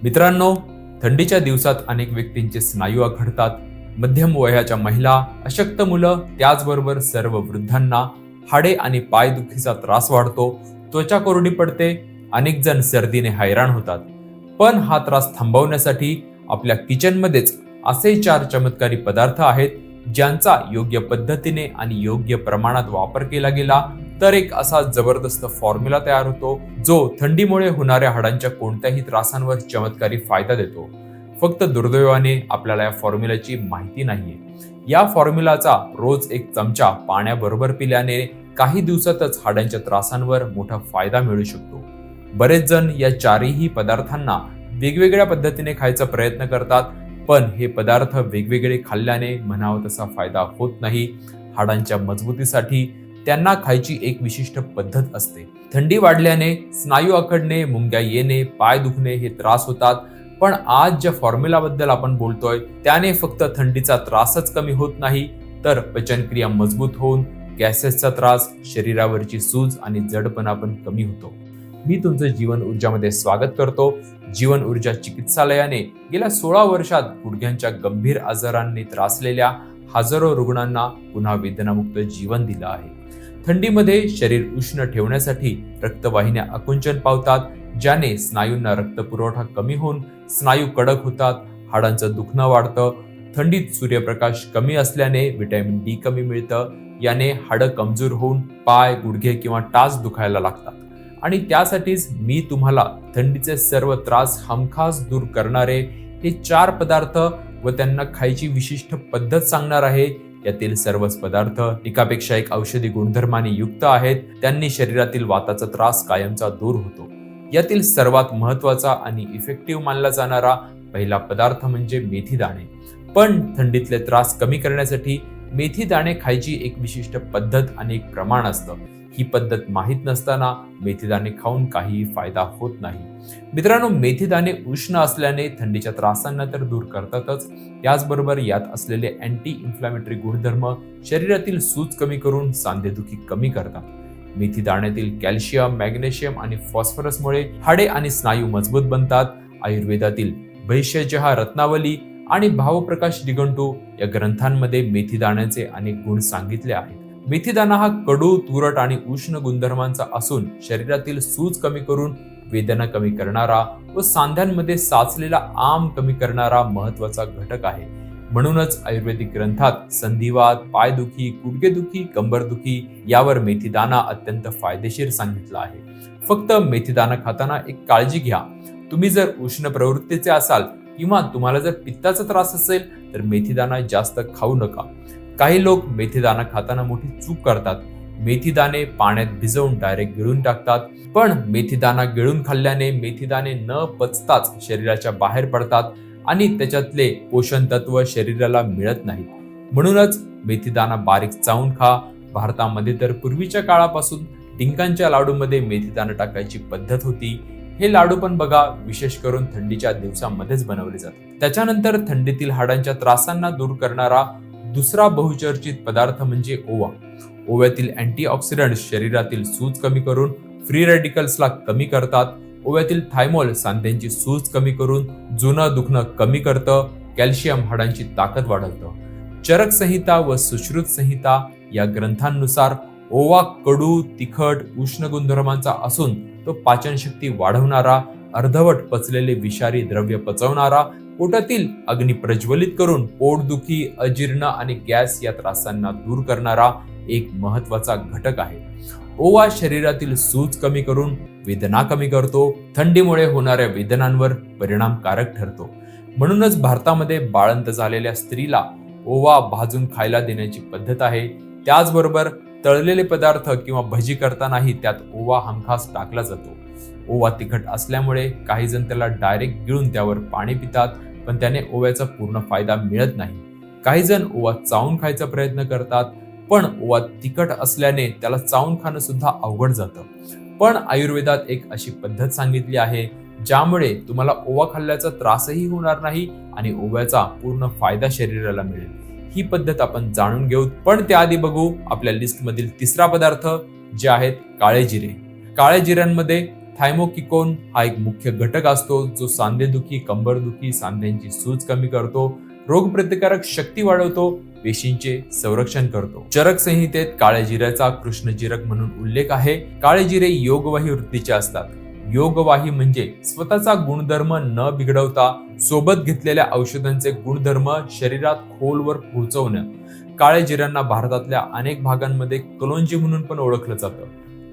मित्रांनो, थंडीच्या दिवसात अनेक व्यक्तींचे स्नायू आखडतात. मध्यम वयाच्या महिला, अशक्त मुलं, त्याचबरोबर सर्व वृद्धांना हाडे आणि पायदुखीचा त्रास वाढतो. त्वचा कोरडी पडते. अनेक जण सर्दीने हैराण होतात. पण हा त्रास थांबवण्यासाठी आपल्या किचनमध्येच असे 4 चमत्कारी पदार्थ आहेत, ज्यांचा योग्य पद्धतीने आणि योग्य प्रमाणात वापर केला गेला तर एक असा जबरदस्त फॉर्म्युला तयार होतो, जो थंडीमुळे होणाऱ्या हाडांच्या कोणत्याही त्रासांवर चमत्कारी फायदा देतो. फक्त दुर्दैवाने आपल्याला या फॉर्म्युल्याची माहिती नाहीये. या फॉर्म्युलाचा रोज 1 चमचा पाण्याबरोबर पिल्याने काही दिवसातच हाडांच्या त्रासांवर मोठा फायदा मिळू शकतो. बरेच जण या 4ही पदार्थांना वेगवेगळ्या पद्धतीने खायचा प्रयत्न करतात, पण हे पदार्थ वेगवेगळे खाल्ल्याने म्हणावा तसा फायदा होत नाही. हाडांच्या मजबूतीसाठी त्यांना खायची एक विशिष्ट पद्धत असते. थंडी वाढल्याने स्नायू आखडणे, मुंग्या येणे, पाय दुखणे हे त्रास होतात. पण आज ज्या फॉर्म्युलाबद्दल आपण बोलतोय त्याने फक्त थंडीचा त्रासच कमी होत नाही, तर पचनक्रिया मजबूत होऊन गॅसेसचा त्रास, शरीरावरची सूज आणि जडपणा पण कमी होतो. मी तुमचं जीवन ऊर्जामध्ये स्वागत करतो. जीवन ऊर्जा चिकित्सालयाने गेल्या 16 वर्षात गुडघ्यांच्या गंभीर आजारांनी त्रासलेल्या हजारो रुग्णांना पुन्हा वेदनामुक्त जीवन दिलं आहे. थंडीमध्ये शरीर उष्ण ठेवण्यासाठी रक्तवाहिन्या आकुंचन पावतात, ज्याने स्नायूंना रक्तपुरवठा कमी होऊन स्नायू कडक होतात, हाडांचं दुखणं वाढतं. थंडीत सूर्यप्रकाश कमी असल्याने व्हिटॅमिन डी कमी मिळतं. याने हाडं कमजोर होऊन पाय, गुडघे किंवा टाच दुखायला लागतात. आणि त्यासाठीच मी तुम्हाला थंडीचे सर्व त्रास हमखास दूर करणारे हे 4 पदार्थ व त्यांना खायची विशिष्ट पद्धत सांगणार आहे. यातील सर्वच पदार्थ एकापेक्षा एक औषधी गुणधर्माने युक्त आहेत. त्यांनी शरीरातील वाताचा त्रास कायमचा दूर होतो. यातील सर्वात महत्वाचा आणि इफेक्टिव्ह मानला जाणारा पहिला पदार्थ म्हणजे मेथी दाणे. पण थंडीतले त्रास कमी करण्यासाठी मेथी दाणे खायची एक विशिष्ट पद्धत आणि एक प्रमाण असतं. ही पद्धत माहीत नसताना मेथी दाणे खाऊन काहीही फायदा होत नाही. मित्रांनो, मेथी दाणे उष्ण असल्याने थंडीच्या त्रासांना तर दूर करतातच, त्याचबरोबर यात असलेले अँटी इन्फ्लॅमेटरी गुणधर्म शरीरातील सूज कमी करून सांधेदुखी कमी करतात. मेथी दाण्यातील कॅल्शियम, मॅग्नेशियम आणि फॉस्फरसमुळे हाडे आणि स्नायू मजबूत बनतात. आयुर्वेदातील भैषजहा रत्नावली आणि भावप्रकाश निघंटू या ग्रंथांमध्ये मेथी दाण्याचे अनेक गुण सांगितले आहेत. मेथीदाणा हा कडू, तुरट आणि उष्ण गुणधर्मांचा असून शरीरातील सूज कमी करून वेदना कमी करणारा व सांध्यांमध्ये साचलेला आम कमी करणारा महत्वाचा घटक आहे. म्हणूनच आयुर्वेदिक ग्रंथात संधिवात, पायदुखी, गुडघेदुखी, कंबरदुखी यावर मेथीदाणा अत्यंत फायदेशीर सांगितला आहे. फक्त मेथीदाणा खाताना एक काळजी घ्या. तुम्ही जर उष्ण प्रवृत्तीचे असाल किंवा तुम्हाला जर पित्ताचा त्रास असेल तर मेथीदाणा जास्त खाऊ नका. काही लोक मेथीदाणा खाताना मोठी चूक करतात. मेथीदाणे पाण्यात भिजवून डायरेक्ट गिळून टाकतात. पण मेथीदाणा गिळून खाल्ल्याने मेथीदाणे न पचताच शरीराच्या बाहेर पडतात आणि त्याच्यातले पोषण तत्व शरीराला मिळत नाहीत. म्हणूनच मेथीदाणा बारीक चावून खा. भारतामध्ये तर पूर्वीच्या काळापासून डिंकांच्या लाडूमध्ये मेथीदाणा टाकायची पद्धत होती. हे लाडू पण बघा, विशेष करून थंडीच्या दिवसांमध्येच बनवले जातात. त्याच्यानंतर थंडीतील हाडांच्या त्रासांना दूर करणारा दुसरा बहुचर्चित पदार्थ म्हणजे ओवा. ओव्यातील अँटीऑक्सिडंट शरीरातील सूज कमी करून फ्री रॅडिकल्सला कमी करतात. ओव्यातील थायमोल सांध्यांची सूज कमी करून जुनं दुखणं कमी करतं. कॅल्शियम हाडांची ताकद वाढवतं. चरक संहिता व सुश्रुत संहिता या ग्रंथांनुसार ओवा कडू, तिखट, उष्ण गुणधर्मांचा असून तो पाचनशक्ती वाढवणारा, अर्धवट पचलेले विषारी द्रव्य पचवणारा, पोटातील अग्नी प्रज्वलित करून पोटदुखी, अजीर्ण आणि गॅस या त्रासांना दूर करणारा एक महत्वाचा घटक आहे. ओवा शरीरातील सूज कमी करून वेदना कमी करतो. थंडीमुळे होणाऱ्या वेदनांवर परिणामकारक ठरतो. म्हणूनच भारतामध्ये बाळंत झालेल्या स्त्रीला ओवा भाजून खायला देण्याची पद्धत आहे. त्याचबरोबर तळलेले पदार्थ किंवा भजी करतानाही त्यात ओवा हमखास टाकला जातो. ओवा तिखट असल्यामुळे काही जण त्याला डायरेक्ट गिळून त्यावर पाणी पितात, पण त्याने ओव्याचा पूर्ण फायदा मिळत नाही. काही जण ओवा चावून खायचा प्रयत्न करतात, पण ओवा तिखट असल्याने त्याला चावून खाणं सुद्धा अवघड जातं. पण आयुर्वेदात एक अशी पद्धत सांगितली आहे, ज्यामुळे तुम्हाला ओवा खाल्ल्याचा त्रासही होणार नाही आणि ओव्याचा पूर्ण फायदा शरीराला मिळेल. ही पद्धत आपण जाणून घेऊ, पण त्याआधी बघू आपल्या लिस्ट मधील तिसरा पदार्थ, जे आहेत काळे जिरे. काळ्या जिऱ्यांमध्ये थायमोकिकोन हा एक मुख्य घटक असतो जो सांधेदुखी, कंबरदुखी, सांध्यांची सूज कमी करतो, रोगप्रतिकारक शक्ती वाढवतो, पेशींचे संरक्षण करतो. चरक संहितेत काळ्या जिऱ्याचा कृष्णजिरक म्हणून उल्लेख आहे. काळे जिरे योगवाही वृत्तीचे असतात. योगवाही म्हणजे स्वतःचा गुणधर्म न बिघडवता सोबत घेतलेल्या औषधांचे गुणधर्म शरीरात खोलवर पोहोचवणं. काळे जिऱ्यांना भारतातल्या अनेक भागांमध्ये कलोंजी म्हणून पण ओळखलं जातं.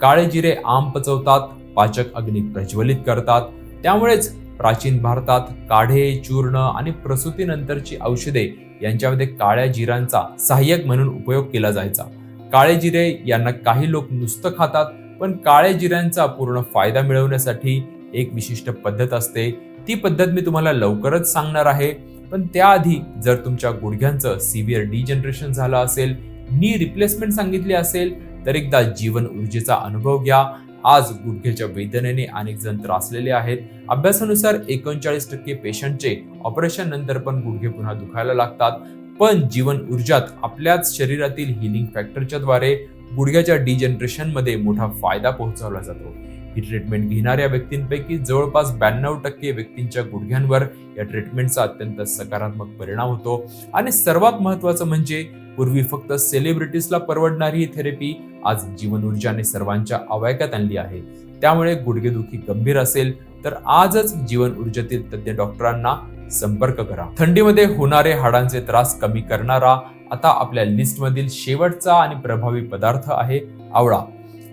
काळे जिरे आम पचवतात, पाचक अग्नी प्रज्वलित करतात. त्यामुळेच प्राचीन भारतात काढे, चूर्ण आणि प्रसूतीनंतरची औषधे यांच्यामध्ये काळ्या जिऱ्यांचा सहाय्यक म्हणून उपयोग केला जायचा. काळे जिरे यांना काही लोक नुसतं खातात, पण काळ्या जिऱ्यांचा पूर्ण फायदा मिळवण्यासाठी एक विशिष्ट पद्धत असते. ती पद्धत मी तुम्हाला लवकरच सांगणार आहे. पण त्याआधी जर तुमच्या गुडघ्यांचं सिव्हिअर डिजनरेशन झालं असेल, नी रिप्लेसमेंट सांगितली असेल, तर एकदा जीवन ऊर्जेचा अनुभव घ्या. आज गुडघ्याच्या वेदनेने अनेक जण त्रासलेले आहेत. अभ्यासानुसार 39% पेशंटचे ऑपरेशन नंतर पण गुडघे पुन्हा दुखायला लागतात. पण जीवन ऊर्जात आपल्याच शरीरातील हिलिंग फॅक्टरच्या द्वारे गुडघ्याच्या डिजनरेशन मध्ये मोठा फायदा पोहोचवला जातो. ही ट्रीटमेंट घेणाऱ्या व्यक्तींपैकी जवळपास 92% व्यक्तींच्या गुडघ्यांवर या ट्रीटमेंटचा अत्यंत सकारात्मक परिणाम होतो. आणि सर्वात महत्त्वाचं म्हणजे पूर्वी फक्त सेलिब्रिटीजला परवडणारी ही थेरपी आज जीवन ऊर्जाने सर्वांच्या आवाक्यात आणली आहे. त्यामुळे गुडघेदुखी गंभीर असेल तर आजच जीवन ऊर्जेतील तज्ञ डॉक्टरांना संपर्क करा. थंडीमध्ये होणारे हाडांचे त्रास कमी करणारा आता आपल्या लिस्टमधील शेवटचा आणि प्रभावी पदार्थ आहे आवळा.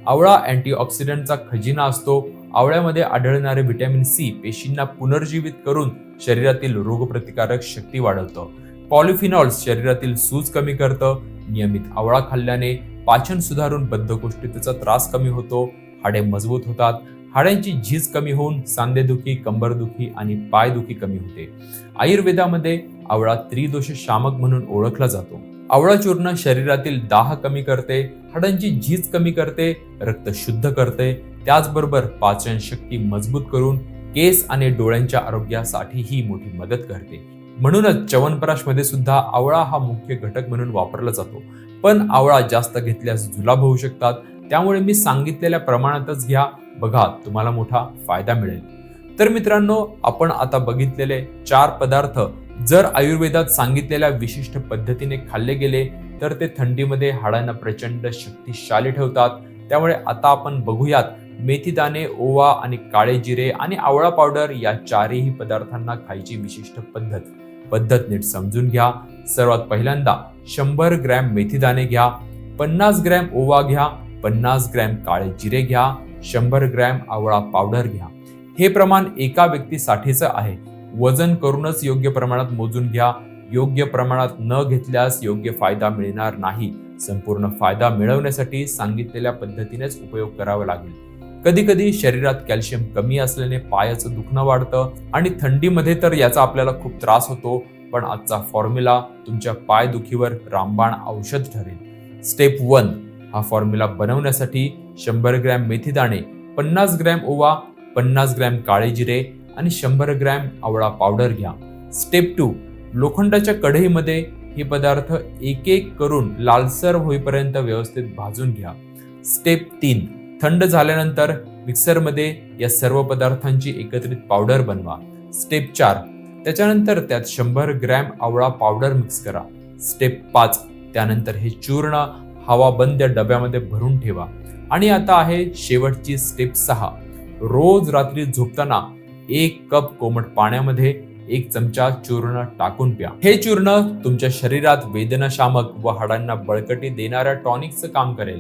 आवळा अँटीऑक्सिडंटचा खजिना असतो. आवळ्यामध्ये आढळणारे व्हिटॅमिन सी पेशींना पुनर्जीवित करून शरीरातील रोगप्रतिकारक शक्ती वाढवतं. पॉलिफिनॉल्स शरीरातील सूज कमी करतं. नियमित आवळा खाल्ल्याने पाचन सुधारून बद्धकोष्ठतेचा त्रास कमी होतो, हाडे मजबूत होतात, हाडांची झीज कमी होऊन सांधेदुखी, कंबरदुखी आणि पायदुखी कमी होते. आयुर्वेदामध्ये आवळा त्रिदोष शामक म्हणून ओळखला जातो. आवळा चूर्ण शरीरातील दाह कमी करते, हाडांची झीज कमी करते, रक्त शुद्ध करते. त्याचबरोबर पाचन शक्ती मजबूत करून केस आणि डोळ्यांच्या आरोग्यासाठी ही मोठी मदत करते. म्हणूनच च्यवनप्राशमध्ये सुद्धा आवळा हा मुख्य घटक म्हणून वापरला जातो. पण आवळा जास्त घेतल्यास जुलाब होऊ शकतात. त्यामुळे मी सांगितलेल्या प्रमाणातच घ्या. बघा, तुम्हाला मोठा फायदा मिळेल. तर मित्रांनो, आपण आता बघितलेले 4 पदार्थ जर आयुर्वेदात सांगितलेल्या विशिष्ट पद्धतीने खाल्ले गेले तर ते थंडीमध्ये हाडांना प्रचंड शक्तिशाली ठेवतात. त्यामुळे आता आपण बघूयात मेथीदाणे, ओवा आणि काळे जिरे आणि आवळा पावडर या 4ही पदार्थांना खायची विशिष्ट पद्धत नीट समजून घ्या. सर्वात पहिल्यांदा 100 ग्रॅम मेथीदाणे घ्या, 50 ग्रॅम ओवा घ्या, 50 ग्रॅम काळे जिरे घ्या, 100 ग्रॅम आवळा पावडर घ्या. हे प्रमाण एका व्यक्तीसाठीचं आहे. वजन करूनच योग्य प्रमाणात मोजून घ्या. योग्य प्रमाणात न घेतल्यास योग्य फायदा मिळणार नाही. संपूर्ण फायदा मिळवण्यासाठी सांगितलेल्या पद्धतीनेच उपयोग करावा लागेल. कधी कधी शरीरात कॅल्शियम कमी असल्याने पायाचं दुखणं वाढतं आणि थंडीमध्ये तर याचा आपल्याला खूप त्रास होतो. पण आजचा फॉर्म्युला तुमच्या पाय दुखीवर रामबाण औषध ठरेल. स्टेप 1 हा फॉर्म्युला बनवण्यासाठी 100 ग्रॅम मेथीदाणे, 50 ग्रॅम ओवा, 50 ग्रॅम काळे जिरे आणि 100 ग्रॅम आवळा पावडर घ्या. स्टेप 2 लोखंडाच्या कढईमध्ये हे पदार्थ एक एक करून लालसर होईपर्यंत व्यवस्थित भाजून घ्या. स्टेप 3 थंड झाल्यानंतर मिक्सरमध्ये या सर्व पदार्थांची एकत्रित पावडर बनवा. स्टेप 4 त्याच्यानंतर त्यात 100 ग्रॅम आवळा पावडर मिक्स करा. स्टेप 5 त्यानंतर हे चूर्ण हवाबंद डब्यामध्ये भरून ठेवा. आणि आता आहे शेवटची स्टेप 6 रोज रात्री झोपताना 1 कप कोमट पाण्यामध्ये 1 चमचा चूर्ण टाकून प्या. हे चूर्ण तुमच्या शरीरात वेदनाशामक व हाडांना बळकटी देणाऱ्या टॉनिकचं काम करेल.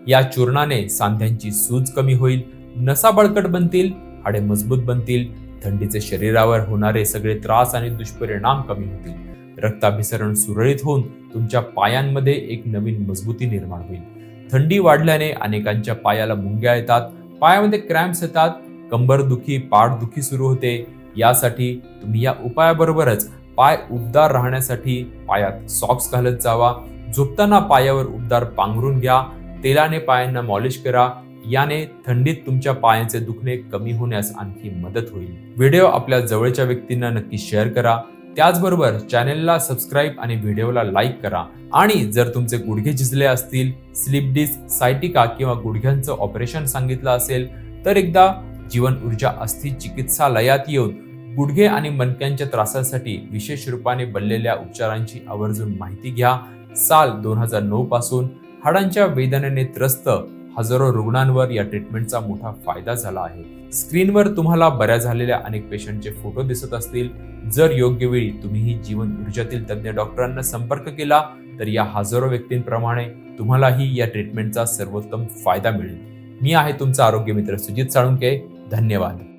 या चूर्णाने सांध्यांची सूज कमी होईल, नसा बळकट बनतील, हाडे मजबूत बनतील, थंडीचे शरीरावर होणारे सगळे त्रास आणि दुष्परिणाम कमी होतील, रक्ताभिसरण सुरळीत होऊन तुमच्या पायांमध्ये एक नवीन मजबूती निर्माण होईल. थंडी वाढल्याने अनेकांच्या पायाला मुंग्या येतात, पायामध्ये क्रॅम्प्स येतात, कंबरदुखी, पाठदुखी सुरू होते. यासाठी तुम्ही या उपायाबरोबरच पाय उबदार राहण्यासाठी पायात सॉक्स घालत जावा. झोपताना पायावर उबदार पांघरून घ्या. तेलाने पायांना मॉलिश करा. याने थंडीत तुमच्या पायांचे दुखणे कमी होण्यास आणखी मदत होईल. व्हिडिओ आपल्या जवळच्या व्यक्तींना नक्की शेअर करा. त्याचबरोबर चॅनेलला सबस्क्राईब आणि व्हिडिओला लाईक करा. आणि जर तुमचे गुडघे झिजले असतील, स्लिप डिस्क, सायटिका किंवा गुडघ्यांचं ऑपरेशन सांगितलं असेल तर एकदा जीवन ऊर्जा अस्थि चिकित्सालयात येऊन गुडघे आणि मणक्यांच्या त्रासासाठी विशेष रूपाने बनलेल्या उपचारांची आवर्जून माहिती घ्या. साल 2009 पासून हाडांच्या वेदनेने त्रस्त हजारो रुग्णांवर या ट्रीटमेंटचा मोठा फायदा झाला आहे. स्क्रीनवर तुम्हाला बऱ्या झालेल्या अनेक पेशंटचे फोटो दिसत असतील. जर योग्य वेळी तुम्हीही जीवन ऊर्जातील तज्ञ डॉक्टरांना संपर्क केला तर या हजारो व्यक्तींप्रमाणे तुम्हालाही या ट्रीटमेंटचा सर्वोत्तम फायदा मिळेल. मी आहे तुमचा आरोग्य मित्र सुजित साळुंके. धन्यवाद.